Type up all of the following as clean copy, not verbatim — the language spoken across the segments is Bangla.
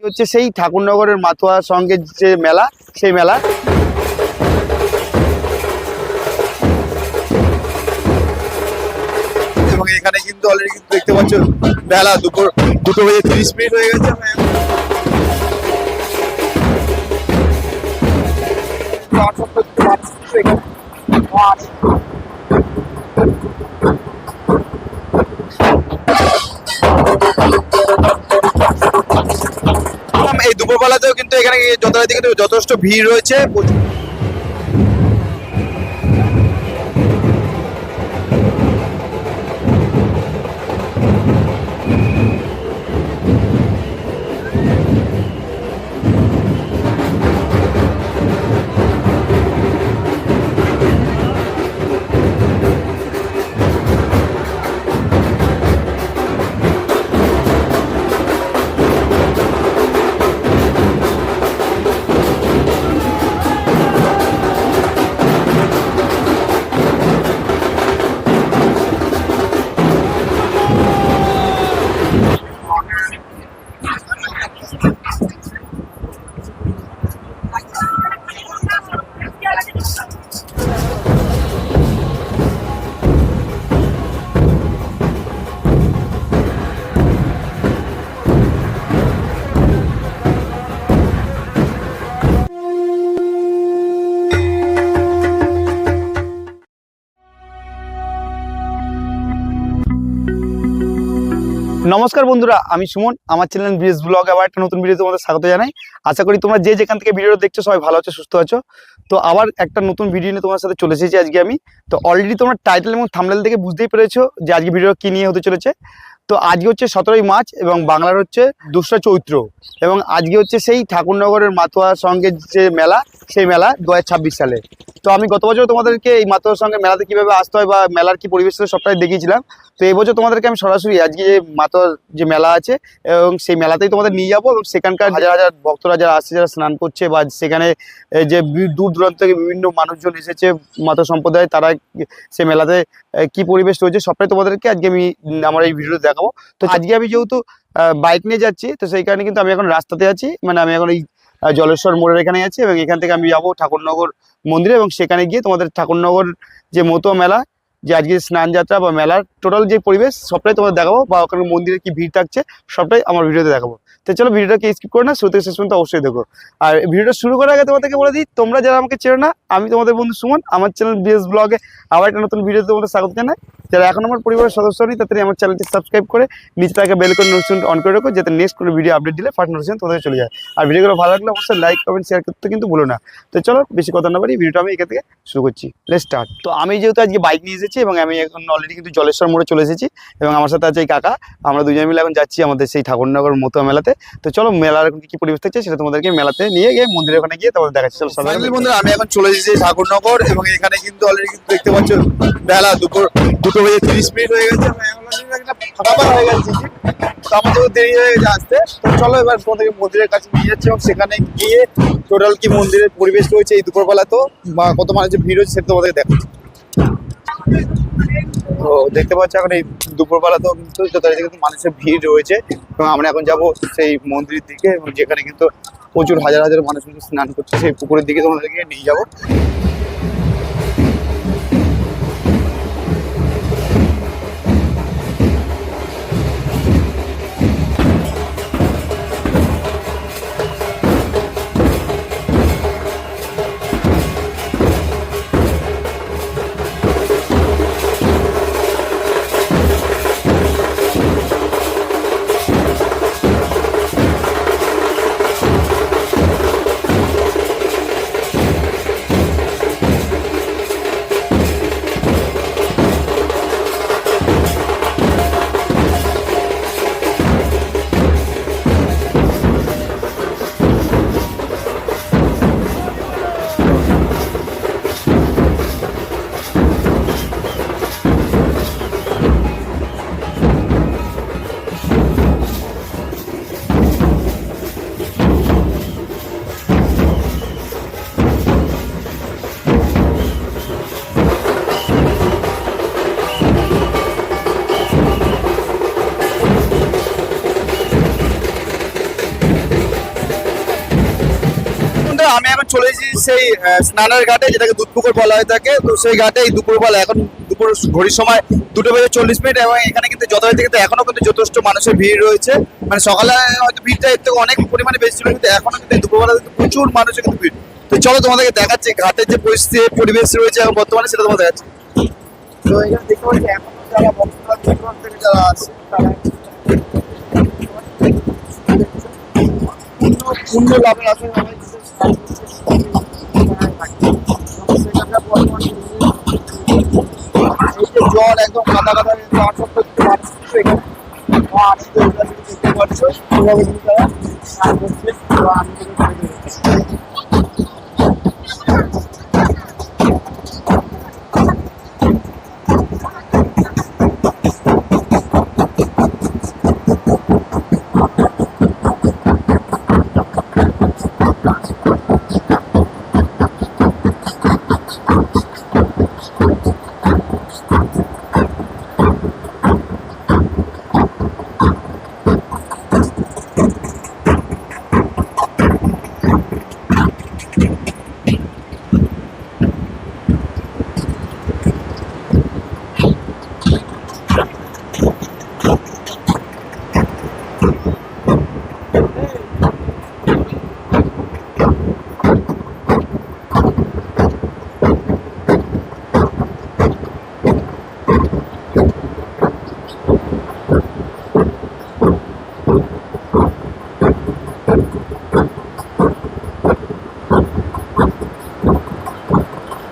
হচ্ছে সেই ঠাকুরনগরের মাতোয়া সঙ্গের যে মেলা, সেই মেলা। এবং এখানে কিন্তু অলরেডি কিন্তু দেখতে পাচ্ছ বেলা দুপুর 2:30 হয়ে গেছে। এই দুপুরবেলাতেও কিন্তু এখানে যথারীতি কিন্তু যথেষ্ট ভিড় রয়েছে। নমস্কার বন্ধুরা, আমি সুমন। আমার চ্যানেল বিএস ব্লগ আবার একটা নতুন ভিডিও তোমাদের স্বাগত জানাই। আশা করি তোমরা যে যেখান থেকে ভিডিওটা দেখছো সবাই ভালো আছো, সুস্থ আছো। তো আবার একটা নতুন ভিডিও নিয়ে তোমার সাথে চলে এসেছি আজকে আমি। তো অলরেডি তোমরা টাইটেল এবং থাম্বনেল থেকে বুঝতেই পেরেছো যে আজকে ভিডিও কি নিয়ে হতে চলেছে। তো আজকে হচ্ছে 17ই মার্চ এবং বাংলার হচ্ছে 2রা চৈত্র, এবং আজকে হচ্ছে সেই ঠাকুরনগরের মাতোয়া সঙ্গের যে মেলা, সেই মেলা 2026 সালে। তো আমি গত বছর তোমাদেরকে এই মাতোয়ার সঙ্গে মেলাতে কিভাবে আসতে হয় বা মেলার কি পরিবেশ ছিল সবটাই দেখিয়েছিলাম। তো এই বছর তোমাদেরকে আমি সরাসরি আজকে যে মাতোয়ার যে মেলা আছে এবং সেই মেলাতেই তোমাদের নিয়ে যাবো, এবং সেখানকার হাজার হাজার ভক্তরা যারা আসছে, যারা স্নান করছে, বা সেখানে যে দূর দূরান্ত থেকে বিভিন্ন মানুষজন এসেছে মাতোয়া সম্প্রদায়, তারা সেই মেলাতে কি পরিবেশ রয়েছে সবটাই তোমাদেরকে আজকে আমি আমার এই ভিডিওতে দেখাবো। তো আজকে আমি যেহেতু বাইক নিয়ে যাচ্ছি, তো সেই কারণে কিন্তু আমি এখন রাস্তাতে আছি, মানে আমি এখন এই জলেশ্বর মোড়ের এখানে আছি, এবং এখান থেকে আমি যাবো ঠাকুরনগর মন্দিরে, এবং সেখানে গিয়ে তোমাদের ঠাকুরনগর যে মতো মেলা, যে আজকে স্নান যাত্রা বা মেলার টোটাল যে পরিবেশ সবটাই তোমাদের দেখাবো, বা ওখানে মন্দিরে কি ভিড় থাকছে সবটাই আমার ভিডিওতে দেখাবো। তো চলো ভিডিওটাকে স্কিপ করে না, শুরু থেকে শেষ পর্যন্ত অবশ্যই দেখো। আর ভিডিওটা শুরু করার আগে তোমাদেরকে বলে দিই, তোমরা যারা আমাকে চেনো না, আমি তোমাদের বন্ধু সুমন। আমার চ্যানেল বিএস ব্লগে আবার একটা নতুন ভিডিওতে তোমাদের স্বাগত জানাই। যারা এখন আমার পরিবারের সদস্য নেই, তাড়াতাড়ি আমার চ্যানেলটি সাবস্ক্রাইব করে নিচে থাকা বেল করে নোটিফিকেশন অন করে রাখো, যাতে নেক্সট কোনো ভিডিও আপডেট দিলে ফার্স্ট নোটিফিকেশন তোমাদের চলে যায়। আর ভিডিওগুলো ভালো লাগলে অবশ্যই লাইক কমেন্ট শেয়ার করতে কিন্তু ভুলো না। তো চলো বেশি কথা না বাড়ি, ভিডিওটা আমি এখান থেকে শুরু করছি। Let's start. তো আমি যেহেতু আজকে বাইক নিয়ে এসেছি এবং আমি এখন অলরেডি কিন্তু জলেশ্বর মোড়ে চলে এসেছি, এবং আমার সাথে আছে এই কাকা। আমরা দুজনে মিলে এখন যাচ্ছি আমাদের সেই ঠাকুরনগর মতো মেলাতে। তো চলো মেলার এখন কি পরিবেশ থাকছে সেটা তোমাদেরকে মেলাতে নিয়ে গিয়ে মন্দিরের ওখানে গিয়ে তোমাদের দেখাচ্ছি। চলো ফাইনালি বন্ধুরা, আমি এখন চলে এসেছি ঠাকুরনগর, এবং এখানে কিন্তু অলরেডি কিন্তু দেখতে পাচ্ছ বেলা দুপুর 2:30 হয়ে গেছে। ফাঁকা হয়ে গেছে, তো আমাদের দেরি হয়ে গেছে আসতে। তো চলো এবার তোমাদেরকে মন্দিরের কাছে নিয়ে যাচ্ছি, এবং সেখানে গিয়ে টোটাল কি মন্দিরের পরিবেশ রয়েছে এই দুপুরবেলা, তো বা কত মানুষের ভিড় হচ্ছে সেটা তোমাদের দেখাচ্ছি। তো দেখতে পাচ্ছি এখন এই দুপুরবেলা তো কিন্তু যথারীতি কিন্তু মানুষের ভিড় রয়েছে, এবং আমরা এখন যাব সেই মন্দিরের দিকে, এবং যেখানে কিন্তু প্রচুর হাজার হাজার মানুষ কিন্তু স্নান করছে, সেই পুকুরের দিকে তোমাদেরকে নিয়ে যাবো। বন্ধুরা আমি এখন চলে এসেছি সেই স্নানের ঘাটে, যেটাকে দুধপুকুর বলা হয়ে থাকে। তো সেই ঘাটে এই দুপুরবেলা, এখন দুপুর ঘড়ির সময় 2:40 এবং এখানে কিন্তু যথারীতি কিন্তু এখনো কিন্তু যথেষ্ট মানুষের ভিড় রয়েছে। মানে সকালে হয়তো ভিড়টা এর থেকে অনেক পরিমাণে বেশি ছিল, কিন্তু এখনো কিন্তু এই দুপুরবেলা কিন্তু প্রচুর মানুষের কিন্তু ভিড়। তো চলো তোমাদেরকে দেখাচ্ছি ঘাটের যে পরিস্থিতি পরিবেশ রয়েছে এখন বর্তমানে, সেটা তোমাদের দেখাচ্ছি। তো এখানে দেখতে পাচ্ছি এখন যারা বক্তব্য থেকে যারা আছে তারা পূর্ণ লাভের আসলে এই যে জল একদম কাদা কাদা দেখতে পাচ্ছ কিভাবে কিন্তু তারা স্নান করছে বা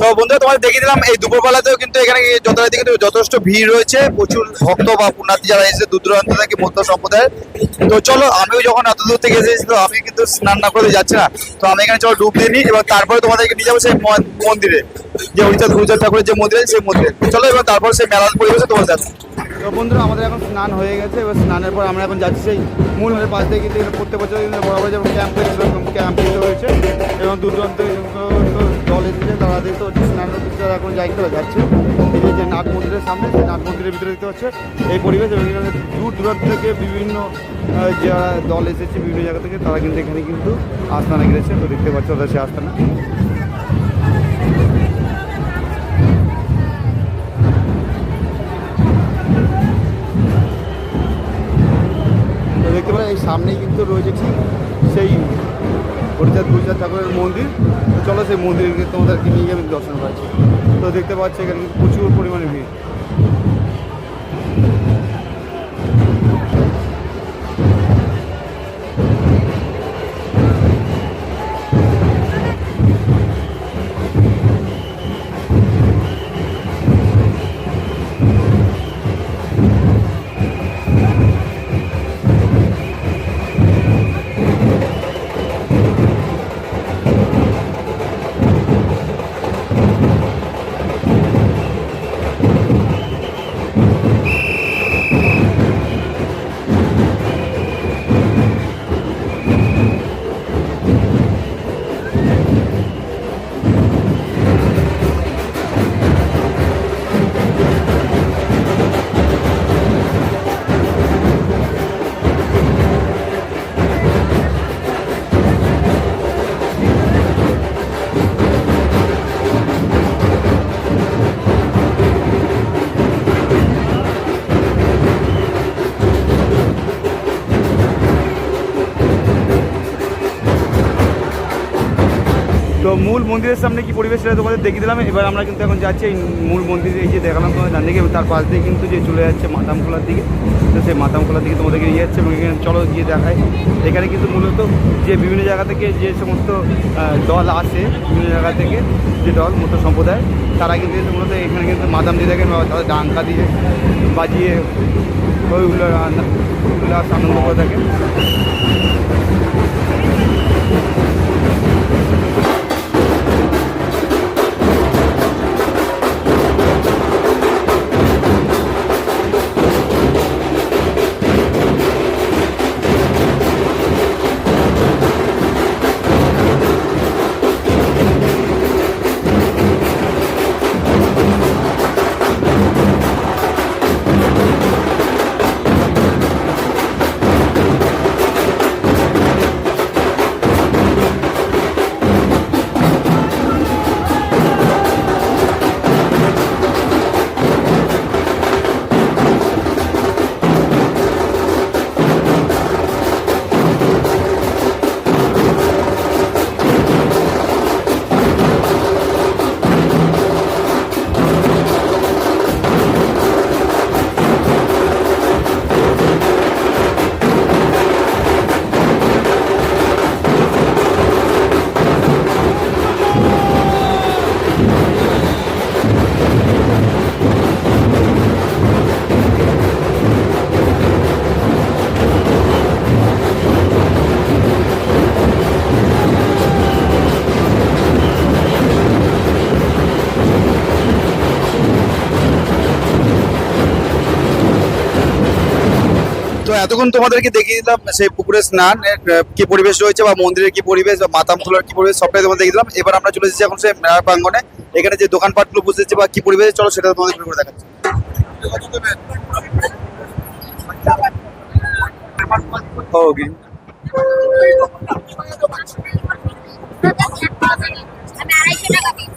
তো বন্ধুরা তোমাদের দেখিয়ে দিলাম এই দুপুরবেলাতেও কিন্তু এখানে যথারীতি কিন্তু যথেষ্ট ভিড় রয়েছে, প্রচুর ভক্ত বা পুণ্যার্থী যারা এসেছে দূর দূরান্ত থেকে মধ্য সম্প্রদায়ের। তো চলো আমিও যখন এত দূর থেকে এসেছি তো আমি কিন্তু স্নান না করে যাচ্ছি না, তো আমি এখানে চলো ডুব দিয়ে নিই এবং তারপরে তোমাদেরকে নিয়ে যাবো সেই মন্দিরে, যে হরিচাঁদ ঠাকুরের যে মন্দির আছে সেই মন্দিরে। চলো এবার তারপর সেই মেলার পরিবেশে তোমাদের যাচ্ছি। তো বন্ধুরা আমাদের এখন স্নান হয়ে গেছে, এবার স্নানের পর আমরা এখন যাচ্ছি সেই মূল পাশ থেকে কিন্তু প্রত্যেক বছর কিন্তু বরাবর যেমন ক্যাম্প হয়েছিল ক্যাম্প হয়েছে এবং দূর দূরান্ত দল এসেছে, তারা দেখতে হচ্ছে স্নান যারা এখন যাইতে যাচ্ছে এই যে নাট মন্দিরের সামনে, সেই নাট মন্দিরের ভিতরে দেখতে হচ্ছে এই পরিবেশ। এবং এখানে দূর দূরান্ত থেকে বিভিন্ন যারা দল এসেছে বিভিন্ন জায়গা থেকে তারা কিন্তু এখানে কিন্তু আস্তানা গিয়েছে। তো দেখতে পাচ্ছ ওদের সে আস্তানা। দেখতে পারেন এই সামনেই কিন্তু রয়েছে ঠিক সেই হরিচাঁদ ঠাকুরের মন্দির। তো চলো সেই মন্দিরকে তোমাদেরকে নিয়ে আমি দর্শন পাচ্ছি। তো দেখতে পাচ্ছি এখানে কিন্তু প্রচুর পরিমাণে ভিড়। তো মূল মন্দিরের সামনে কি পরিবেশ সেটা তোমাদের দেখিয়ে দিলাম। এবার আমরা কিন্তু এখন যাচ্ছি এই মূল মন্দিরে, এই যে দেখালাম তোমাদের ডান দিকে, তার পাশ দিয়ে কিন্তু যে চলে যাচ্ছে মাতামখোলার দিকে। তো সেই মাতামখোলার দিকে তোমাদেরকে নিয়ে যাচ্ছে এবং এখানে চলো গিয়ে দেখায়। এখানে কিন্তু মূলত যে বিভিন্ন জায়গা থেকে যে সমস্ত দল আসে, বিভিন্ন জায়গা থেকে যে দল মতো সম্প্রদায়, তারা কিন্তু মূলত এখানে কিন্তু মাদাম দিয়ে থাকেন, তাদের ডাঙ্কা দিয়ে বাজিয়ে ওইগুলো উল্লাস আনন্দ করে থাকে। এতক্ষণ তোমাদেরকে দেখিয়ে দিলাম সেই পুকুরে স্নান কি পরিবেশ রয়েছে বা মন্দিরের কি পরিবেশ বা মাতাম খোলার কি পরিবেশ সবটাই তোমাদের দেখিয়ে দিলাম। এবার আমরা চলে এসেছি এখন সেই মেলার প্রাঙ্গনে, এখানে যে দোকানপাটগুলো বসেছে বা কি পরিবেশ চলো সেটা তোমাদের ঘুরে ঘুরে দেখাচ্ছি। ওকে আমি 250 টাকা দিই।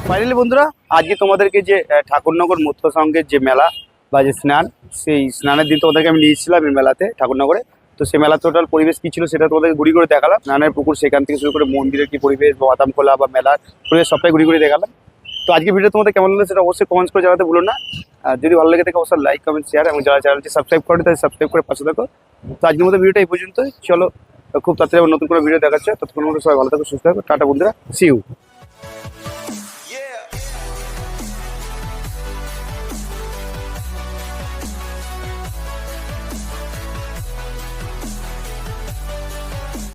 ফাইনালি বন্ধুরা, আজকে তোমাদেরকে যে ঠাকুরনগর মৎস্য সংঘের যে মেলা বা যে স্নান, সেই স্নানের দিন তোমাদেরকে আমি নিয়েছিলাম এই মেলাতে ঠাকুরনগরে। তো সেই মেলার টোটাল পরিবেশ কি ছিল সেটা তোমাদেরকে ঘুরি করে দেখালাম। স্নানের পুকুর সেখান থেকে শুরু করে মন্দিরের কি পরিবেশ বা বাদাম খোলা বা মেলার পরিবেশ সবটাই ঘুরি করে দেখালাম। তো আজকে ভিডিও তোমাদের কেমন লাগলো সেটা অবশ্যই কমেন্টস করে জানাতে ভুলো না। আর যদি ভালো লেগে থাকে অবশ্যই লাইক কমেন্ট শেয়ার, এবং যারা চ্যানেলটি সাবস্ক্রাইব করে তাদের সাবস্ক্রাইব করে পাশে থাকো। তো আজকের মতো ভিডিওটা এই পর্যন্তই। চলো খুব তাড়াতাড়ি আবার নতুন কোনো ভিডিও দেখাচ্ছে, ততক্ষণ মতো সবাই ভালো থাকো, সুস্থ থাকো, টাটা বন্ধুরা, সি ইউ।